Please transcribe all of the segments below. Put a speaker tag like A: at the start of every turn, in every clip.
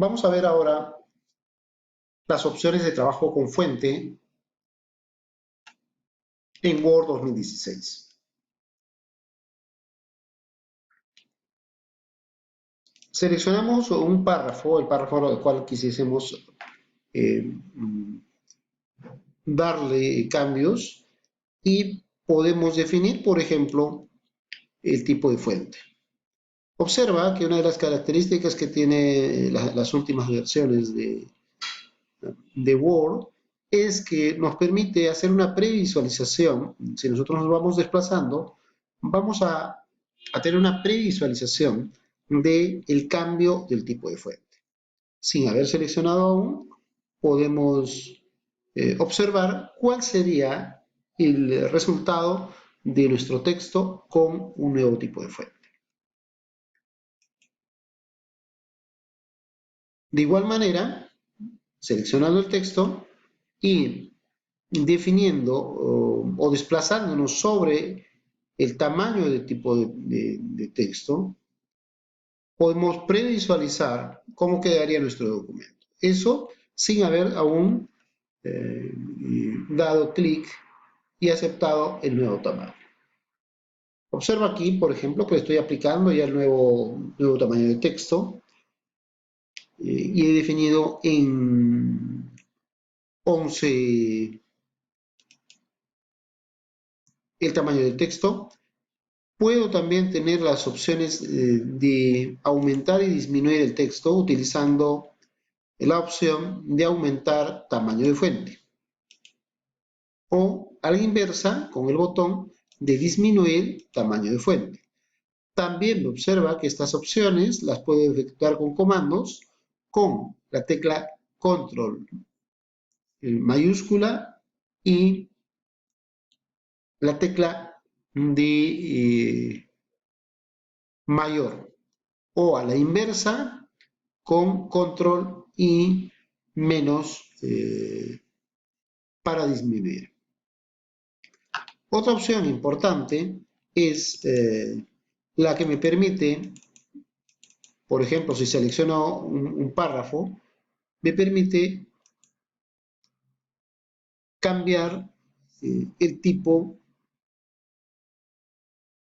A: Vamos a ver ahora las opciones de trabajo con fuente en Word 2016. Seleccionamos un párrafo, el párrafo al cual quisiésemos darle cambios y podemos definir, por ejemplo, el tipo de fuente. Observa que una de las características que tiene las últimas versiones de Word es que nos permite hacer una previsualización. Si nosotros nos vamos desplazando, vamos a tener una previsualización del cambio del tipo de fuente. Sin haber seleccionado aún, podemos observar cuál sería el resultado de nuestro texto con un nuevo tipo de fuente. De igual manera, seleccionando el texto y definiendo o desplazándonos sobre el tamaño del tipo de texto, podemos previsualizar cómo quedaría nuestro documento. Eso sin haber aún dado clic y aceptado el nuevo tamaño. Observa aquí, por ejemplo, que estoy aplicando ya el nuevo tamaño de texto y he definido en 11 el tamaño del texto. Puedo también tener las opciones de aumentar y disminuir el texto utilizando la opción de aumentar tamaño de fuente. O a la inversa, con el botón de disminuir tamaño de fuente. También observa que estas opciones las puedo efectuar con comandos con la tecla control mayúscula y la tecla de mayor, o a la inversa con control y menos para disminuir. Otra opción importante es la que me permite, por ejemplo, si selecciono un párrafo, me permite cambiar el tipo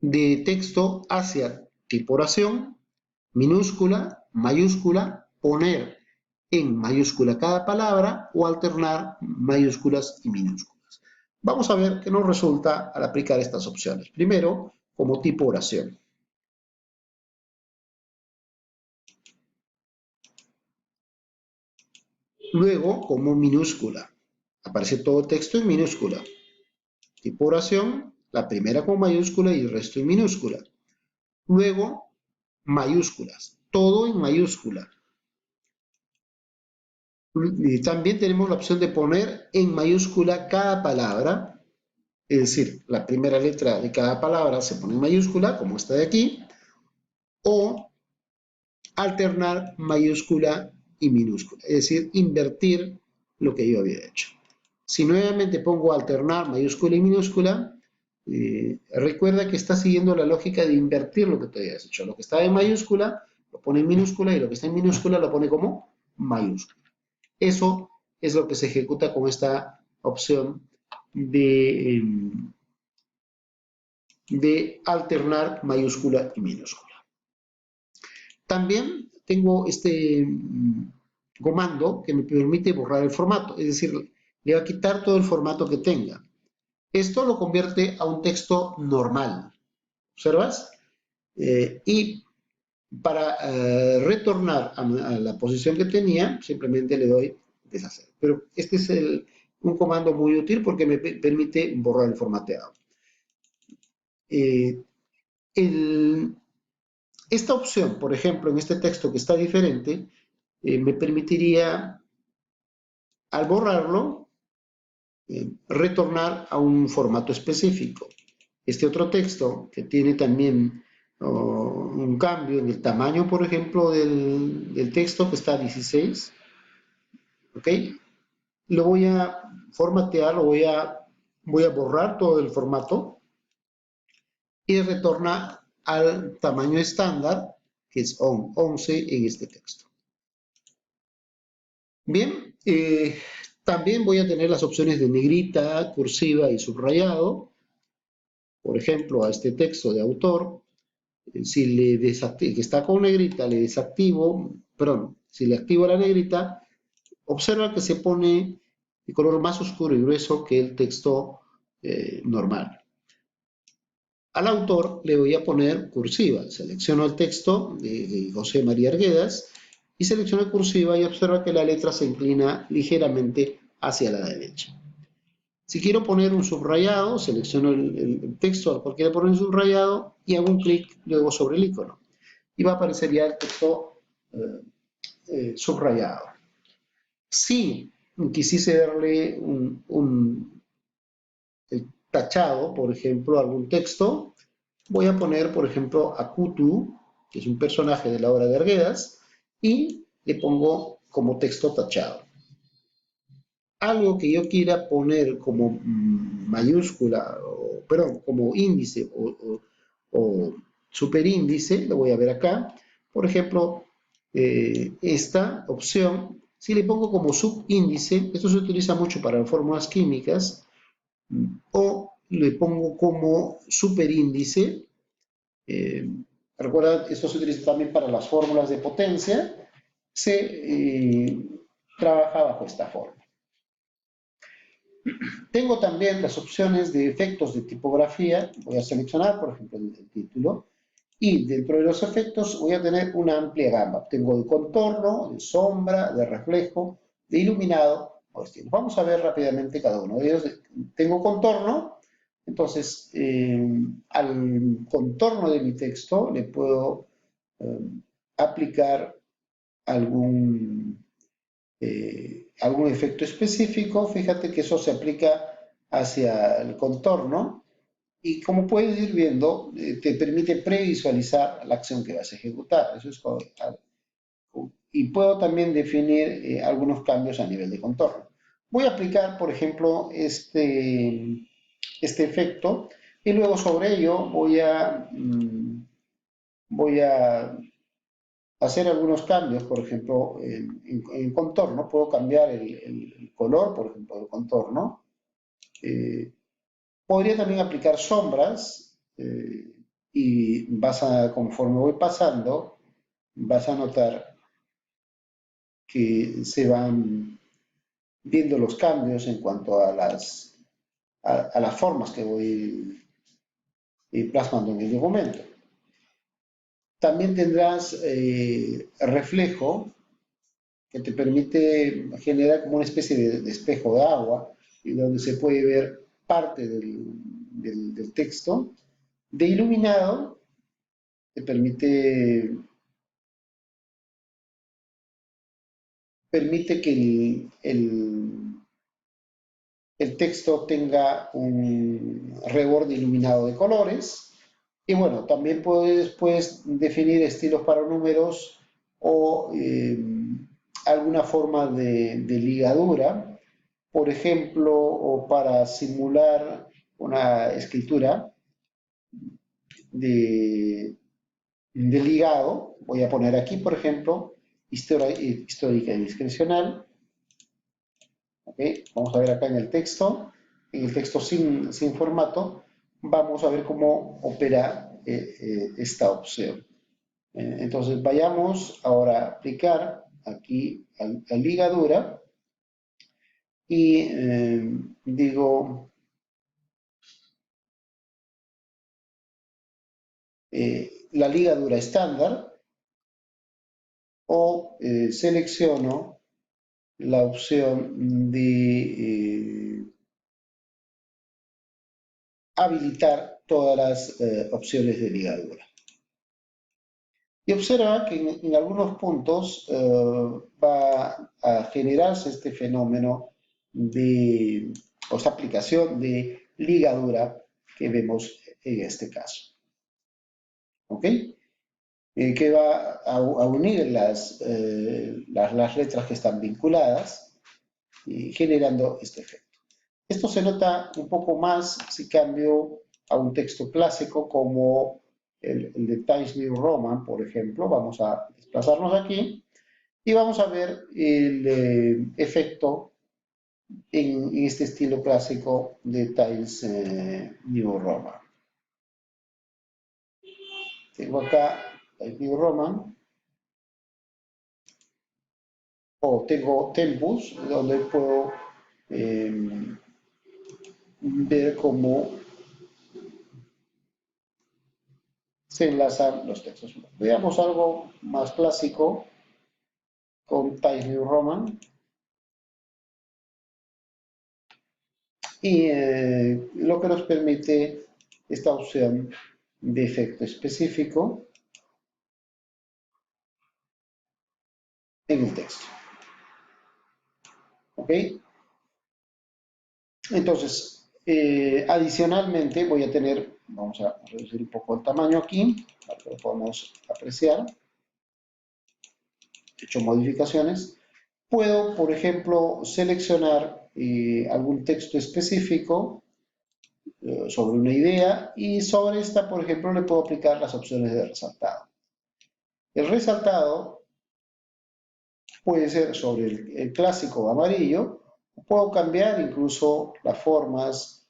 A: de texto hacia tipo oración, minúscula, mayúscula, poner en mayúscula cada palabra o alternar mayúsculas y minúsculas. Vamos a ver qué nos resulta al aplicar estas opciones. Primero, como tipo oración. Luego, como minúscula. Aparece todo el texto en minúscula. Tipo oración, la primera con mayúscula y el resto en minúscula. Luego, mayúsculas. Todo en mayúscula. Y también tenemos la opción de poner en mayúscula cada palabra. Es decir, la primera letra de cada palabra se pone en mayúscula, como esta de aquí. O alternar mayúscula y minúscula. Es decir, invertir lo que yo había hecho. Si nuevamente pongo alternar mayúscula y minúscula, recuerda que está siguiendo la lógica de invertir lo que tú hayas hecho. Lo que está en mayúscula lo pone en minúscula y lo que está en minúscula lo pone como mayúscula. Eso es lo que se ejecuta con esta opción de alternar mayúscula y minúscula. También tengo este comando que me permite borrar el formato, es decir, le va a quitar todo el formato que tenga. Esto lo convierte a un texto normal. ¿Observas? Y para retornar a la posición que tenía, simplemente le doy deshacer. Pero este es un comando muy útil porque me permite borrar el formateado. Esta opción, por ejemplo, en este texto que está diferente, me permitiría, al borrarlo, retornar a un formato específico. Este otro texto, que tiene también un cambio en el tamaño, por ejemplo, del texto, que está a 16, ¿ok? Lo voy a formatear, voy a borrar todo el formato y retorna al tamaño estándar, que es 11 en este texto. Bien, también voy a tener las opciones de negrita, cursiva y subrayado. Por ejemplo, a este texto de autor, si le desactivo, que está con negrita, le desactivo, perdón, si le activo la negrita, observa que se pone de color más oscuro y grueso que el texto normal. Al autor le voy a poner cursiva. Selecciono el texto de José María Arguedas y selecciono cursiva y observa que la letra se inclina ligeramente hacia la derecha. Si quiero poner un subrayado, selecciono el texto al cual quiero poner un subrayado y hago un clic luego sobre el icono. Y va a aparecer ya el texto subrayado. Si quisiese darle el tachado, por ejemplo, a algún texto, voy a poner, por ejemplo, a Kutu, que es un personaje de la obra de Arguedas, y le pongo como texto tachado. Algo que yo quiera poner como mayúscula, perdón, como índice o superíndice, lo voy a ver acá. Por ejemplo, esta opción, si le pongo como subíndice, esto se utiliza mucho para fórmulas químicas, o le pongo como superíndice. Recuerda, esto se utiliza también para las fórmulas de potencia. Se trabaja bajo esta forma. Tengo también las opciones de efectos de tipografía. Voy a seleccionar, por ejemplo, el título. Y dentro de los efectos voy a tener una amplia gama. Tengo de contorno, de sombra, de reflejo, de iluminado o estilo. Vamos a ver rápidamente cada uno de ellos. Tengo contorno. Entonces, al contorno de mi texto le puedo aplicar algún efecto específico. Fíjate que eso se aplica hacia el contorno y como puedes ir viendo, te permite previsualizar la acción que vas a ejecutar. Eso es y puedo también definir algunos cambios a nivel de contorno. Voy a aplicar, por ejemplo, este efecto y luego sobre ello voy a hacer algunos cambios, por ejemplo, en contorno, puedo cambiar el color, por ejemplo, del contorno. Podría también aplicar sombras y conforme voy pasando, vas a notar que se van viendo los cambios en cuanto a las formas que voy plasmando en el documento. También tendrás reflejo, que te permite generar como una especie de espejo de agua, y donde se puede ver parte del texto. De iluminado, te permite que el texto tenga un reborde iluminado de colores. Y bueno, también puedes después definir estilos para números o alguna forma de ligadura, por ejemplo, o para simular una escritura de ligado. Voy a poner aquí, por ejemplo, histórica y discrecional. ¿Okay? Vamos a ver acá en el texto sin formato, vamos a ver cómo opera esta opción. Entonces vayamos ahora a aplicar aquí a ligadura y digo la ligadura estándar o selecciono la opción de habilitar todas las opciones de ligadura. Y observa que en algunos puntos va a generarse este fenómeno o esta aplicación de ligadura que vemos en este caso. ¿Ok? Que va a unir las letras que están vinculadas y generando este efecto. Esto se nota un poco más si cambio a un texto clásico como el de Times New Roman, por ejemplo. Vamos a desplazarnos aquí Y vamos a ver el efecto en este estilo clásico de Times New Roman. Tengo acá Times New Roman, o tengo Tempus, donde puedo ver cómo se enlazan los textos. Veamos algo más clásico con Times New Roman. Y lo que nos permite esta opción de efecto específico en el texto. ¿Ok? Entonces, adicionalmente voy a tener, vamos a reducir un poco el tamaño aquí, para que lo podamos apreciar. He hecho modificaciones. Puedo, por ejemplo, seleccionar algún texto específico sobre una idea y sobre esta, por ejemplo, le puedo aplicar las opciones de resaltado. El resaltado puede ser sobre el clásico amarillo, puedo cambiar incluso las formas,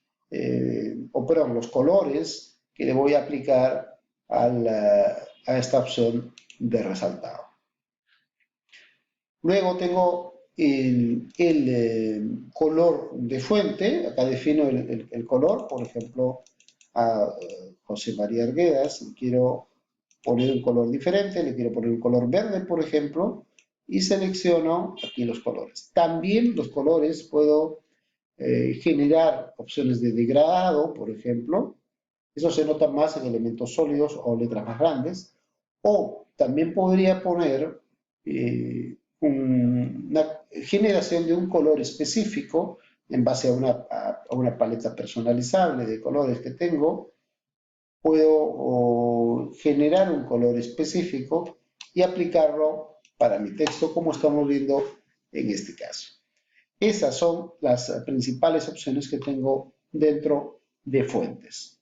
A: o perdón, los colores que le voy a aplicar a esta opción de resaltado. Luego tengo el color de fuente, acá defino el color, por ejemplo, a José María Arguedas, si quiero poner un color diferente, le quiero poner un color verde, por ejemplo, y selecciono aquí los colores. También los colores puedo generar opciones de degradado, por ejemplo. Eso se nota más en elementos sólidos o letras más grandes. O también podría poner una generación de un color específico en base a una paleta personalizable de colores que tengo. Puedo generar un color específico y aplicarlo para mi texto como estamos viendo en este caso. Esas son las principales opciones que tengo dentro de fuentes.